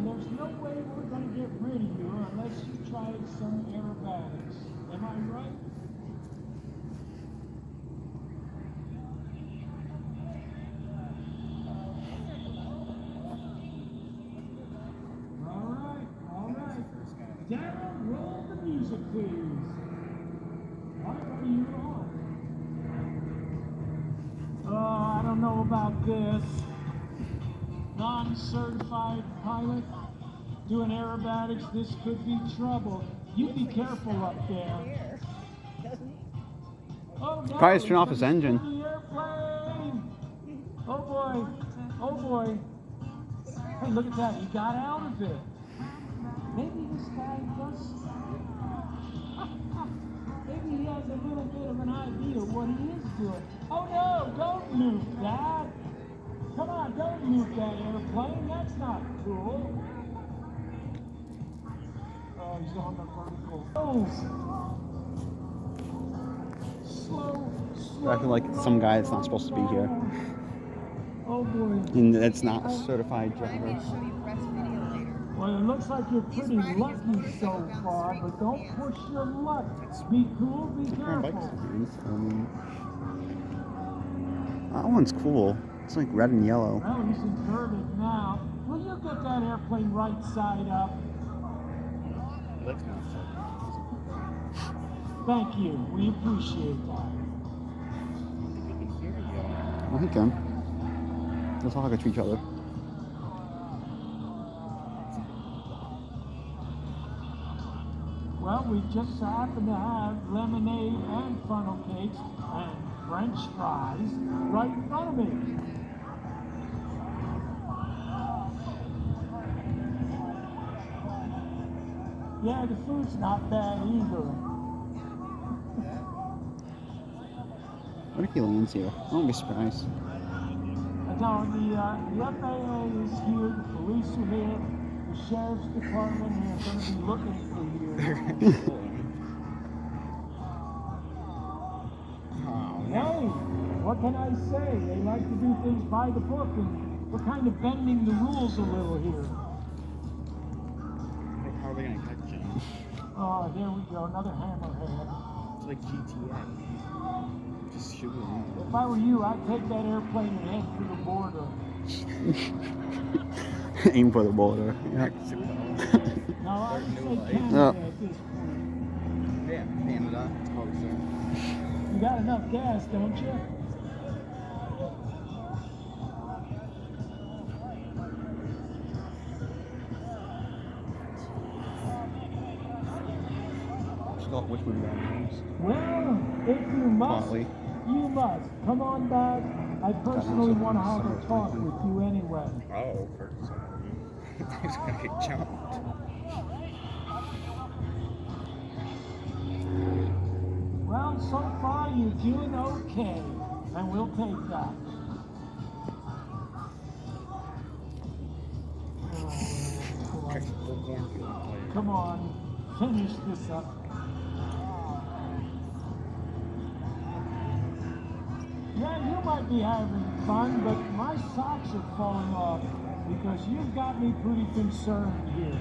there's no way we're going to get rid of you unless you try some aerobatics. Am I right? All right. Darren, roll the music, please. What are you on? I don't know about this. Non-certified pilot doing aerobatics, this could be trouble. You be careful up there. Oh, no, Probably turn off his engine. The airplane. Oh boy. Hey, look at that, he got out of it. Maybe this guy does. Maybe he has a little bit of an idea what he is doing. Oh no, don't nuke that. Come on, don't nuke that airplane. That's not cool. Oh, he's on the vertical. Oh. Slow. I feel like some guy that's not supposed to be here. Oh boy. And it's not a certified driver. Well, it looks like you're pretty lucky so far, but don't push your luck. Be cool, be careful. That one's cool. It's like red and yellow. Well, he's inverted now. Will you get that airplane right side up? Thank you. We appreciate that. Well, he can. Let's talk to each other. Well, we just happen to have lemonade and funnel cakes and French fries right in front of me. Yeah, the food's not bad either. What if he lands here? I won't be surprised. No, the FAA is here, the police are here, the sheriff's department is going to be looking for you. Hey, what can I say? They like to do things by the book, and we're kind of bending the rules a little here. How are they going to catch him? Oh, there we go, another hammerhead. It's like GTA. Just shoot him. If I were you, I'd take that airplane and head for the border. Aim for the border. Yeah. No, I would say Canada No. at this point. Yeah, Canada. It's called so. You got enough gas, don't you? Which one do you Well, if you must, Motley. you must. Come on back. I personally want to have a talk with you anyway. Oh, first. He's going to get jumped. Well, so far you're doing okay, and we'll take that. Come on, finish this up. Yeah, you might be having fun, but my socks are falling off because you've got me pretty concerned here.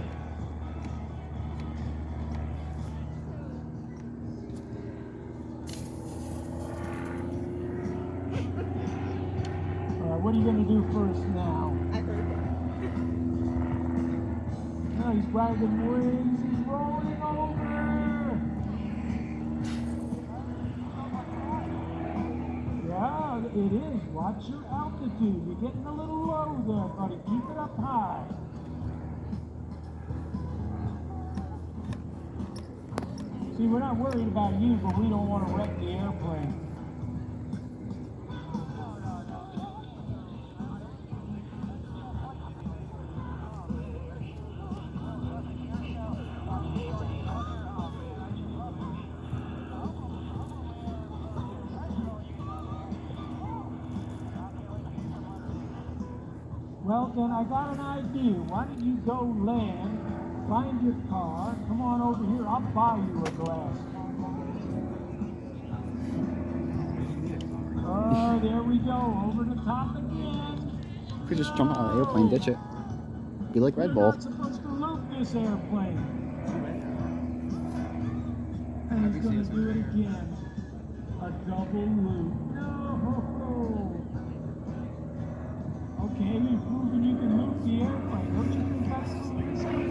All right, what are you going to do first now? Oh, he's wagging wings, he's rolling over. Yeah, it is. Watch your altitude. You're getting a little low there, buddy. Keep it up high. See, we're not worried about you, but we don't want to wreck the airplane. Well, then I got an idea. Why don't you go land, find your car, come on over here, I'll buy you a glass. Oh, there we go, over the top again. You could just jump out of the airplane, ditch it. Be like Red You're Bull. not supposed to loop this airplane. And he's going to do it again. A double loop. No! Okay, you've proven you can loop the airplane. Don't you think that's a little risky?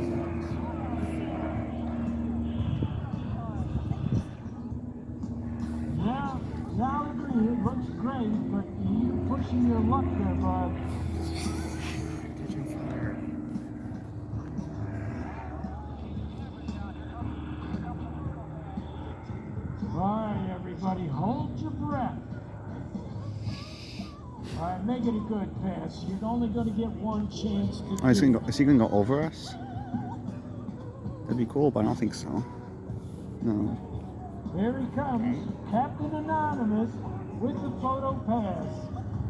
Yeah, I agree. It looks great, but you're pushing your luck there, bud. Catching fire. All right, everybody, hold your breath. All right, make it a good pass. You're only going to get one chance to Oh, is do he gonna go over us? That'd be cool, but I don't think so. No. Here he comes, Captain Anonymous with the photo pass.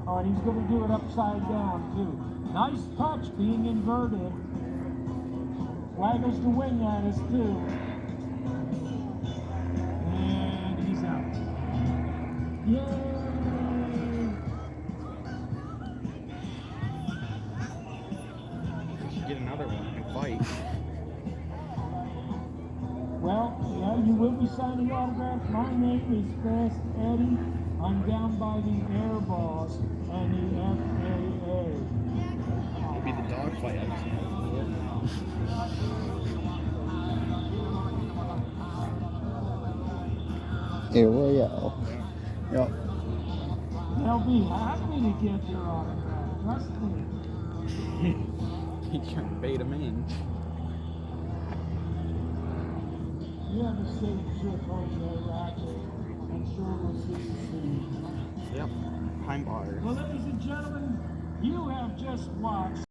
Oh, and he's going to do it upside down, too. Nice touch being inverted. Waggles the wing at us, too. And he's out. Yay! We should get another one and fight. Well, yeah, you will be signing autographs. My name is Fast Eddie. I'm down by the Air Boss and the FAA. Maybe the dog fight I was Air Royale. Yep. They'll be happy to get your autograph. Trust me. He can't bait him in. You have a safe trip home there, Roger. I'm sure we'll see you soon. Yep. Pine Bar. Well, ladies and gentlemen, you have just watched